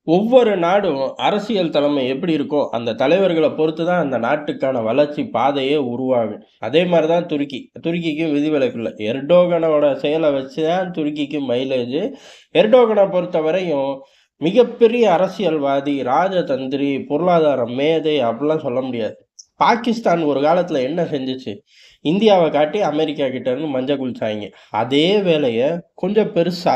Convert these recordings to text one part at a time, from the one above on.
ஒவ்வொரு நாடும் அரசியல் தலைமை எப்படி இருக்கோ, அந்த தலைவர்கள பொறுத்து தான் அந்த நாட்டுக்கான வளர்ச்சி பாதையே உருவாகும். அதே மாரி தான் துருக்கி. துருக்கிக்கும் விதிவிலக்கு இல்ல. எர்டோகனோட செயல வச்சு தான் துருக்கிக்கு மைலேஜு. எர்டோகன பொறுத்தவரையும் மிகப்பெரிய அரசியல்வாதி, ராஜதந்திரி, பொருளாதார மேதை அப்படிலாம் சொல்ல முடியாது. பாகிஸ்தான் ஒரு காலத்துல என்ன செஞ்சுச்சு? இந்தியாவ காட்டி அமெரிக்கா கிட்ட இருந்து மஞ்ச குளிச்சாய்ங்க. அதே வேலைய கொஞ்சம் பெருசா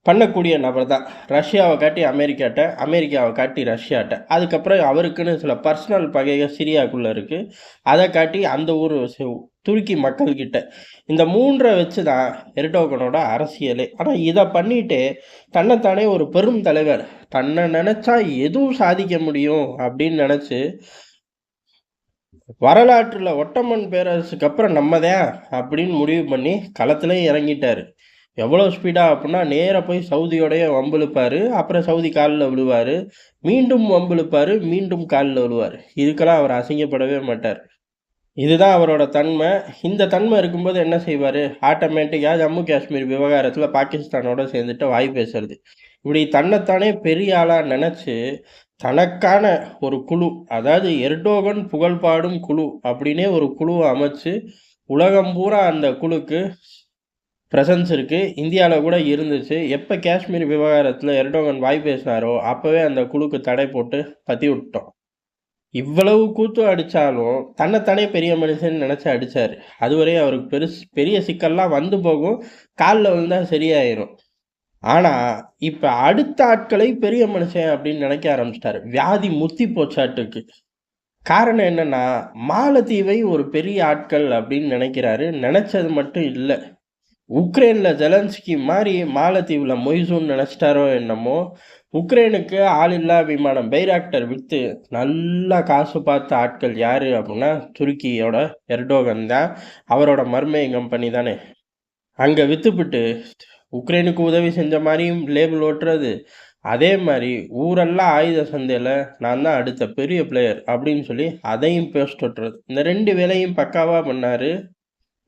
பண்ணக்கூடிய நபர் தான். ரஷ்யாவ காட்டி அமெரிக்காட்ட, அமெரிக்காவ காட்டி ரஷ்யாட்ட. அதுக்கப்புறம் அவருக்குன்னு சில பர்சனல் பகைகள் சிரியாக்குள்ள இருக்கு. அத காட்டி அந்த ஊரு துருக்கி மக்கள்கிட்ட. இந்த 3 வச்சு தான் எர்டோகனோட அரசியலே. ஆனா இத பண்ணிட்டு தன்னைத்தானே ஒரு பெரும் தலைவர், தன்னை நெனச்சா எதுவும் சாதிக்க முடியும் அப்படின்னு நெனச்சு, வரலாற்றுல ஒட்டமன் பேரரசுக்கு அப்புறம் நம்ம தான் அப்படின்னு முடிவு பண்ணி களத்திலே இறங்கிட்டாரு. எவ்வளோ ஸ்பீடா அப்புட்ன்னா, நேரா போய் சவுதியோடயே வம்பிழுப்பாரு. அப்புறம் சவுதி கால்ல விழுவாரு. மீண்டும் வம்பிழுப்பாரு. மீண்டும் கால்ல விழுவாரு. இதுக்கெல்லாம் அவர் அசிங்கப்படவே மாட்டார். இதுதான் அவரோட தன்மை. இந்த தன்மை இருக்கும்போது என்ன செய்வாரு? ஆட்டோமேட்டிக்கா ஜம்மு காஷ்மீர் விவகாரத்துல பாகிஸ்தானோட சேர்ந்துட்டு வாய் பேசுறது. இப்படி தன்னைத்தானே பெரிய ஆளா நெனச்சு, தனக்கான ஒரு குழு, அதாவது எர்டோகன் புகழ்பாடும் குழு அப்படின்னே ஒரு குழுவ அமைச்சு, உலகம் பூரா அந்த குழுக்கு பிரசன்ஸ் இருக்கு. இந்தியால கூட இருந்துச்சு. எப்ப காஷ்மீர் விவகாரத்துல எர்டோகன் வாய் பேசினாரோ, அப்பவே அந்த குழுக்கு தடை போட்டு பத்தி விட்டோம். இவ்வளவு கூத்து அடிச்சாலும், தன்னைத்தானே பெரிய மனுஷன்னு நெனச்சு அடிச்சாரு. அதுவரையும் அவருக்கு பெரிய சிக்கல்லாம் வந்து போகும். கால்ல விழுந்தா சரியாயிரும். ஆனா, இப்ப அடுத்த ஆட்களை பெரிய மனுஷன் அப்படின்னு நெனைக்க ஆரம்பிச்சுட்டாரு. வியாதி முத்தி போச்சாட்டுக்கு. காரணம் என்னன்னா, மாலத்தீவை ஒரு பெரிய ஆட்கள் அப்படின்னு நெனைக்கிறாரு. நெனச்சது மட்டும் இல்ல. உக்ரைன்ல ஜெலன்ஸ்கி மாரி மாலத்தீவுல மொய்சூன்னு நெனச்சிட்டாரோ என்னமோ, உக்ரைனுக்கு ஆளில்லா விமானம் பைராக்டர் வித்து நல்லா காசு பார்த்த ஆட்கள் யாரு அப்டின்னா, துருக்கியோட எர்டோகன் தான். அவரோட மர்மேய் கம்பெனி தானே. அங்க வித்துப்புட்டு உக்ரைனுக்கு உதவி செஞ்ச மாரியும் லேபிள் ஒட்டுறது, அதே மாரி ஊரெல்லாம் ஆயுத சந்தையில நான் தான் அடுத்த பெரிய பிளேயர் அப்படின்னு சொல்லி அதையும் போஸ்ட் ஒட்டுறது. இந்த 2 வேலையும் பக்காவா பண்ணாரு.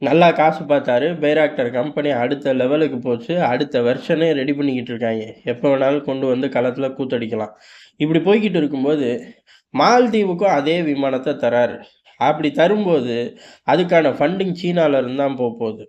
நல்லா காசு பார்த்தாரு. பைராக்டர் கம்பெனி அடுத்த லெவலுக்கு போச்சு. அடுத்த வெர்ஷனே ரெடி பண்ணிக்கிட்டு இருக்காய்ங்க. எப்போ வேணாலும் கொண்டு வந்து களத்துல கூத்தடிக்கலாம். இப்படி போய்க்கிட்டு இருக்கும்போது, மால்தீவுக்கும் அதே விமானத்த தராரு. அப்படி தரும்போது, அதுக்கான ஃபண்டிங் சீனால இருந்து தான் போப்போது.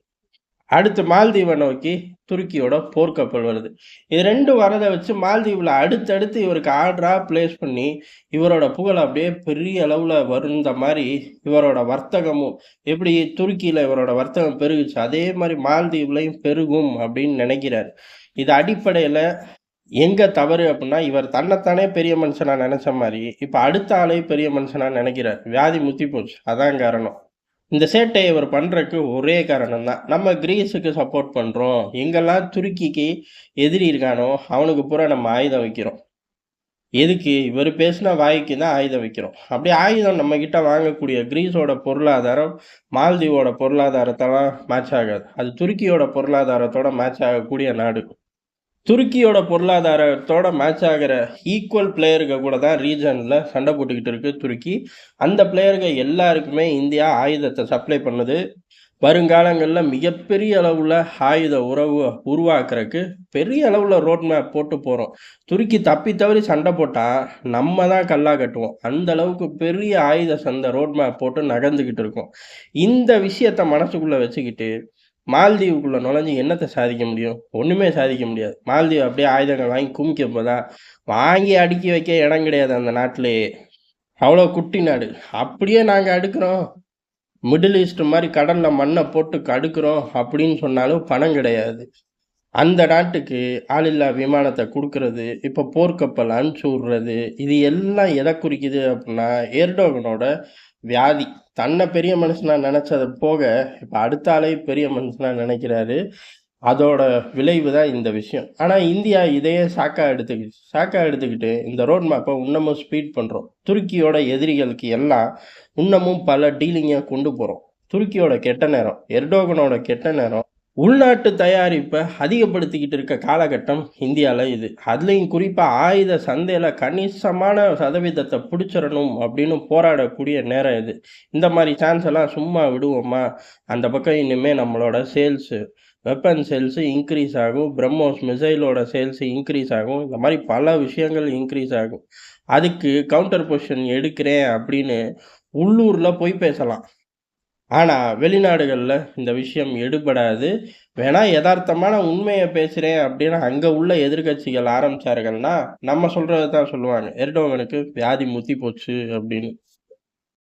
அடுத்து மால்தீவ நோக்கி துருக்கியோட போர்க்கப்பல் வருது. இது 2 வரத வச்சு மால்தீவுல அடுத்தடுத்து இவருக்கு ஆர்டரா பிளேஸ் பண்ணி, இவரோட புகழ் அப்படியே பெரிய அளவுல வருந்த மாரி, இவரோட வர்த்தகமும் எப்படி துருக்கியில இவரோட வர்த்தகம் பெருகுச்சு, அதே மாரி மால்தீவ்லயும் பெருகும் அப்படின்னு நெனைக்கிறாரு. இது அடிப்படையில எங்க தவறு அப்புட்ன்னா, இவர் தன்னைத்தானே பெரிய மனுஷனா நெனச்ச மாரி, இப்ப அடுத்த ஆளையும் பெரிய மனுஷனா நெனைக்கிறார். வியாதி முத்தி போச்சு. அதான் காரணம். இந்த சேட்டைய இவர் பண்றதுக்கு ஒரே காரணம் தான். நம்ம கிரீஸுக்கு சப்போர்ட் பண்றோம். எங்கெல்லாம் துருக்கிக்கு எதிரி இருக்கானோ, அவனுக்கு பூரா நம்ம ஆயுதம் வைக்கிறோம். எதுக்கு? இவரு பேசின வாய்க்கு தான் ஆயுதம் வைக்கிறோம். அப்படி ஆயுதம் நம்மகிட்ட வாங்கக்கூடிய கிரீஸோட பொருளாதாரம், மால்தீவோட பொருளாதாரத்தெல்லாம் மேட்ச் ஆகாது. அது துருக்கியோட பொருளாதாரத்தோட மேட்ச் ஆகக்கூடிய நாடு. துருக்கியோட பொருளாதாரத்தோட மேட்ச் ஆகிற ஈக்குவல் பிளேயருங்க கூட தான் ரீஜன்ல சண்டை போட்டுக்கிட்டு இருக்கு துருக்கி. அந்த பிளேயருங்க எல்லாருக்குமே இந்தியா ஆயுதத்தை சப்ளை பண்ணுது. வருங்காலங்கள்ல மிகப்பெரிய அளவுல ஆயுத உறவு உருவாக்குறதுக்கு பெரிய அளவுல ரோட் மேப் போட்டு போறோம். துருக்கி தப்பி தவறி சண்டை போட்டா நம்ம தான் கல்லா கட்டுவோம். அந்த அளவுக்கு பெரிய ஆயுத சந்தை ரோட் மேப் போட்டு நகர்ந்துகிட்டு இருக்கோம். இந்த விஷயத்த மனசுக்குள்ள வச்சுக்கிட்டு மால்தீவுக்குள்ள நுழைஞ்சு என்னத்த சாதிக்க முடியும்? ஒண்ணுமே சாதிக்க முடியாது. மால்தீவ் அப்படியே ஆயுதங்கள் வாங்கி குமிக்க போதா? வாங்கி அடுக்கி வைக்க இடம் கிடையாது அந்த நாட்டிலேயே. அவ்வளோ குட்டி நாடு. அப்படியே நாங்க அடுக்குறோம். மிடில் ஈஸ்ட் மாரி கடல்ல மண்ண போட்டு அடுக்குறோம் அப்படின்னு சொன்னாலும் பணம் கிடையாது. அந்த நாட்டுக்கு ஆளில்லா விமானத்த குடுக்குறது, இப்ப போர்க்கப்பல் அனுப்பிச்சு விடுறது, இது எல்லாம் எத குறிக்குது அப்படின்னா, எர்டோகனோட வியாதி. தன்னை பெரிய மனுஷனா நெனச்சது போக, இப்ப அடுத்த ஆளையும் பெரிய மனுஷனா நெனைக்கிறாரு. அதோட விளைவு தான் இந்த விஷயம். ஆனா இந்தியா இதையே சாக்கா எடுத்துக்கிட்டு இந்த ரோட் மேப்ப இன்னமும் ஸ்பீட் பண்றோம். துருக்கியோட எதிரிகளுக்கு எல்லாம் இன்னமும் பல டீலிங்க கொண்டு போறோம். துருக்கியோட கெட்ட நேரம், எர்டோகனோட கெட்ட நேரம் உள்நாட்டு தயாரிப்ப அதிகப்படுத்திக்கிட்டு இருக்க காலகட்டம் இந்தியால இது. அதுலயும் குறிப்பா ஆயுத சந்தையில கணிசமான சதவீதத்த புடிச்சிறணும் அப்படின்னு போராடக்கூடிய நேரம் இது. இந்த மாரி சான்ஸ் எல்லாம் சும்மா விடுவோமா? அந்த பக்கம் இனிமே நம்மளோட வெப்பன் சேல்ஸ் இன்கிரீஸ் ஆகும். பிரம்மோஸ் மிசைலோட சேல்ஸ் இன்கிரீஸ் ஆகும். இந்த மாரி பல விஷயங்கள் இன்கிரீஸ் ஆகும். அதுக்கு கவுண்டர் பொசிஷன் எடுக்கிறேன் அப்படின்னு உள்ளூர்ல பொய் பேசலாம். ஆனா, வெளிநாடுகள்ல இந்த விஷயம் எடுபடாது. வேணா எதார்த்தமான உண்மைய பேசுறேன் அப்படின்னு அங்க உள்ள எதிர்க்கட்சிகள் ஆரம்பிச்சார்கள்னா, நம்ம சொல்றத தான் சொல்லுவாங்க. எர்டோகனுக்கு வியாதி முத்தி போச்சு அப்படின்னு.